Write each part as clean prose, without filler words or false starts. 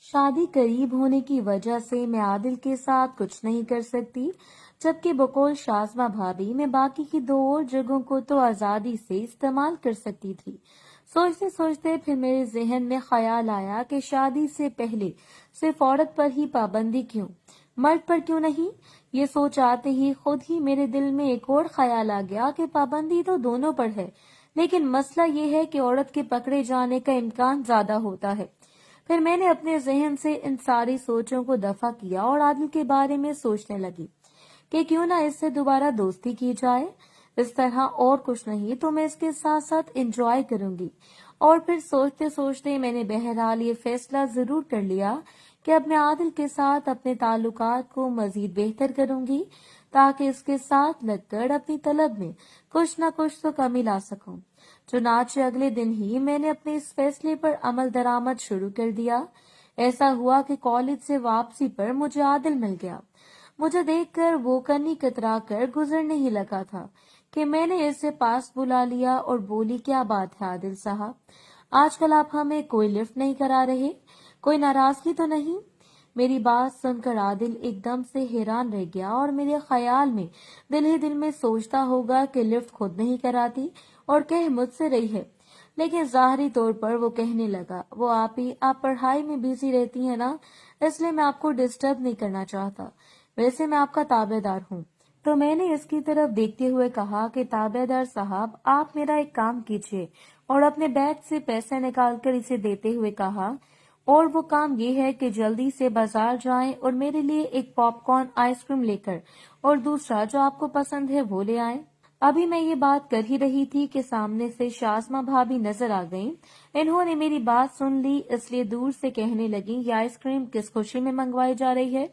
شادی قریب ہونے کی وجہ سے میں عادل کے ساتھ کچھ نہیں کر سکتی، جبکہ بقول شازمہ بھابی میں باقی کی دو اور جگہوں کو تو آزادی سے استعمال کر سکتی تھی۔ سوچتے سوچتے پھر میرے ذہن میں خیال آیا کہ شادی سے پہلے صرف عورت پر ہی پابندی کیوں، مرد پر کیوں نہیں؟ یہ سوچ آتے ہی خود ہی میرے دل میں ایک اور خیال آ گیا کہ پابندی تو دونوں پر ہے، لیکن مسئلہ یہ ہے کہ عورت کے پکڑے جانے کا امکان زیادہ ہوتا ہے۔ پھر میں نے اپنے ذہن سے ان ساری سوچوں کو دفع کیا اور عادل کے بارے میں سوچنے لگی کہ کیوں نہ اس سے دوبارہ دوستی کی جائے۔ اس طرح اور کچھ نہیں تو میں اس کے ساتھ ساتھ انجوائے کروں گی۔ اور پھر سوچتے سوچتے میں نے بہرحال یہ فیصلہ ضرور کر لیا کہ اب میں عادل کے ساتھ اپنے تعلقات کو مزید بہتر کروں گی، تاکہ اس کے ساتھ لگ کر اپنی طلب میں کچھ نہ کچھ تو کمی لا سکوں۔ چنانچہ اگلے دن ہی میں نے اپنے اس فیصلے پر عمل درآمد شروع کر دیا۔ ایسا ہوا کہ کالج سے واپسی پر مجھے عادل مل گیا۔ مجھے دیکھ کر وہ کنی کترا کر گزرنے ہی لگا تھا کہ میں نے اسے پاس بلا لیا اور بولی، کیا بات ہے عادل صاحب، آج کل آپ ہمیں کوئی لفٹ نہیں کرا رہے، کوئی ناراضگی تو نہیں؟ میری بات سن کر عادل ایک دم سے حیران رہ گیا اور میرے خیال میں دل ہی دل میں سوچتا ہوگا کہ لفٹ خود نہیں کراتی اور کہہ مجھ سے رہی ہے، لیکن ظاہری طور پر وہ کہنے لگا، وہ آپ پڑھائی میں بزی رہتی ہیں نا، اس لیے میں آپ کو ڈسٹرب نہیں کرنا چاہتا، ویسے میں آپ کا تابع دار ہوں۔ تو میں نے اس کی طرف دیکھتے ہوئے کہا کہ تابع دار صاحب، آپ میرا ایک کام کیجیے، اور اپنے بیگ سے پیسے نکال کر اسے دیتے ہوئے کہا، اور وہ کام یہ ہے کہ جلدی سے بازار جائیں اور میرے لیے ایک پاپ کارن آئس کریم لے کر اور دوسرا جو آپ کو پسند ہے وہ لے آئیں۔ ابھی میں یہ بات کر ہی رہی تھی کہ سامنے سے شازمہ بھابی نظر آ گئیں۔ انہوں نے میری بات سن لی، اس لیے دور سے کہنے لگیں، یہ آئس کریم کس خوشی میں منگوائی جا رہی ہے؟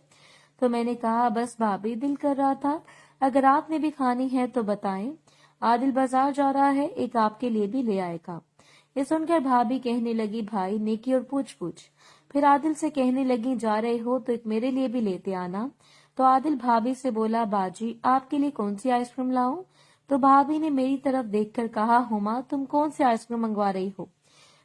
تو میں نے کہا، بس بھابی دل کر رہا تھا، اگر آپ نے بھی کھانی ہے تو بتائیں، عادل بازار جا رہا ہے، ایک آپ کے لیے بھی لے آئے گا۔ یہ سن کر بھابی کہنے لگی، بھائی نیکی اور پوچھ پوچھ۔ پھر عادل سے کہنے لگی، جا رہے ہو تو ایک میرے لیے بھی لیتے آنا۔ تو عادل بھابی سے بولا، باجی آپ کے لیے کون سی آئس کریم لاؤں؟ تو بھابی نے میری طرف دیکھ کر کہا، ہما تم کون سی آئس کریم منگوا رہی ہو؟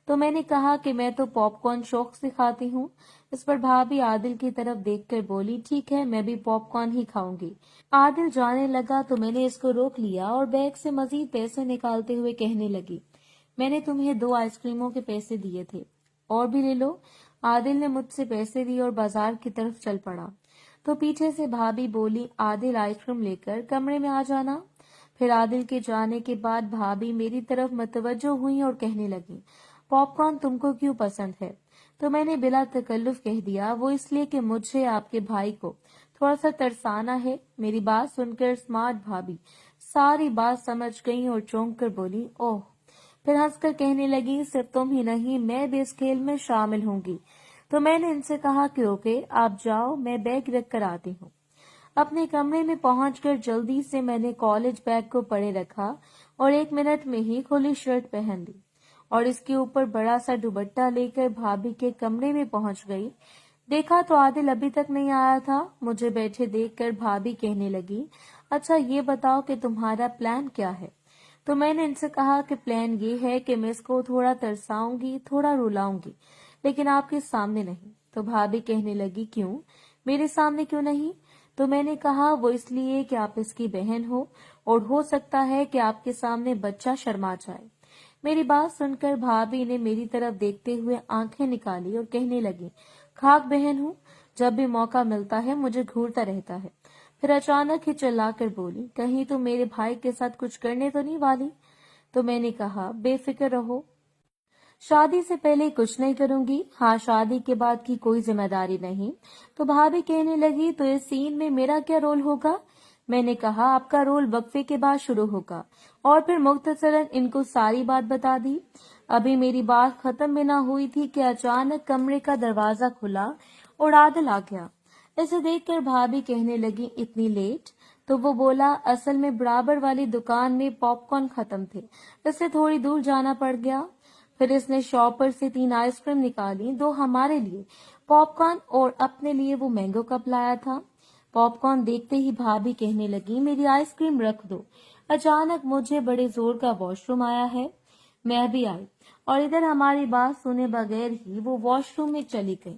تو میں نے کہا کہ میں تو پاپ کارن شوق سے کھاتی ہوں۔ اس پر بھابی عادل کی طرف دیکھ کر بولی، ٹھیک ہے میں بھی پاپ کارن ہی کھاؤں گی۔ عادل جانے لگا تو میں نے اس کو روک لیا اور بیگ سے مزید پیسے نکالتے ہوئے کہنے لگی، میں نے تمہیں 2 آئس کریموں کے پیسے دیے تھے، اور بھی لے لو۔ عادل نے مجھ سے پیسے دیے اور بازار کی طرف چل پڑا۔ تو پیچھے سے بھابی بولی، عادل آئس کریم لے کر کمرے میں آ جانا۔ پھر عادل کے جانے کے بعد بھابی میری طرف متوجہ ہوئی اور کہنے لگی، پاپ کارن تم کو کیوں پسند ہے؟ تو میں نے بلا تکلف کہہ دیا، وہ اس لیے کہ مجھے آپ کے بھائی کو تھوڑا سا ترسانا ہے۔ میری بات سن کر اسمارٹ بھابی ساری بات سمجھ گئی اور چونک کر بولی، اوہ۔ پھر ہنس کر کہنے لگی، صرف تم ہی نہیں میں بھی اس کھیل میں شامل ہوں گی۔ تو میں نے ان سے کہا کہ اوکے آپ جاؤ، میں بیگ رکھ کر آتی ہوں۔ اپنے کمرے میں پہنچ کر جلدی سے میں نے کالج بیگ کو پڑے رکھا اور 1 منٹ میں ہی کھلی شرٹ پہن لی اور اس کے اوپر بڑا سا دوپٹہ لے کر بھابی کے کمرے میں پہنچ گئی۔ دیکھا تو عادل ابھی تک نہیں آیا تھا۔ مجھے بیٹھے دیکھ کر بھابی کہنے لگی، اچھا یہ بتاؤ کہ تمہارا پلان کیا ہے؟ تو میں نے ان سے کہا کہ پلان یہ ہے کہ میں اس کو تھوڑا ترساؤں گی، تھوڑا رلاؤں گی، لیکن آپ کے سامنے نہیں۔ تو بھابی کہنے لگی، کیوں میرے سامنے کیوں نہیں؟ تو میں نے کہا، وہ اس لیے کہ آپ اس کی بہن ہو اور ہو سکتا ہے کہ آپ کے سامنے بچہ شرما جائے۔ میری بات سن کر بھابی نے میری طرف دیکھتے ہوئے آنکھیں نکالی اور کہنے لگی، خاک بہن ہوں، جب بھی موقع ملتا ہے مجھے گھورتا رہتا ہے۔ پھر اچانک ہی چلا کر بولی، کہیں تم میرے بھائی کے ساتھ کچھ کرنے تو نہیں والی؟ تو میں نے کہا، بے فکر رہو، شادی سے پہلے کچھ نہیں کروں گی، ہاں شادی کے بعد کی کوئی ذمہ داری نہیں۔ تو بھابی کہنے لگی، تو اس سین میں میرا کیا رول ہوگا؟ میں نے کہا، آپ کا رول وقفے کے بعد شروع ہوگا، اور پھر مختصراً ان کو ساری بات بتا دی۔ ابھی میری بات ختم بھی نہ ہوئی تھی کہ اچانک کمرے کا دروازہ کھلا اور عادل آ گیا۔ اسے دیکھ کر بھابی کہنے لگی، اتنی لیٹ؟ تو وہ بولا، اصل میں برابر والی دکان میں پاپ کارن ختم تھے، اس سے تھوڑی دور جانا پڑ گیا۔ پھر اس نے شاپ سے 3 آئس کریم نکالی، 2 ہمارے لیے پاپ کارن اور اپنے لیے وہ مینگو کپ لایا تھا۔ پاپ کارن دیکھتے ہی بھابی کہنے لگی، میری آئس کریم رکھ دو، اچانک مجھے بڑے زور کا واش روم آیا ہے۔ میں بھی آئی اور ادھر ہماری بات سنے بغیر ہی وہ واش روم میں چلی گئی۔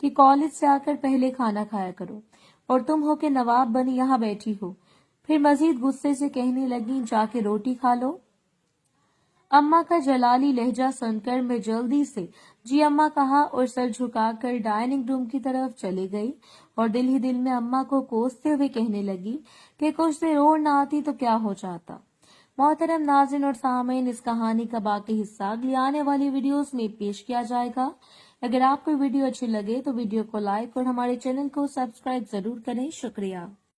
کہ کالج سے آ کر پہلے کھانا کھایا کرو اور تم ہو کہ نواب بنی یہاں بیٹھی ہو۔ پھر مزید غصے سے کہنے لگی جا کے روٹی کھا لو۔ اماں کا جلالی لہجہ سن کر میں جلدی سے جی اماں کہا اور سر جھکا کر ڈائننگ روم کی طرف چلی گئی اور دل ہی دل میں اماں کو کوستے ہوئے کہنے لگی کہ کچھ دیر اور نہ آتی تو کیا ہو جاتا۔ محترم ناظرین اور سامعین، اس کہانی کا باقی حصہ اگلی آنے والی ویڈیوز میں پیش کیا جائے گا۔ اگر آپ کو ویڈیو اچھی لگے تو ویڈیو کو لائک اور ہمارے چینل کو سبسکرائب ضرور کریں۔ شکریہ۔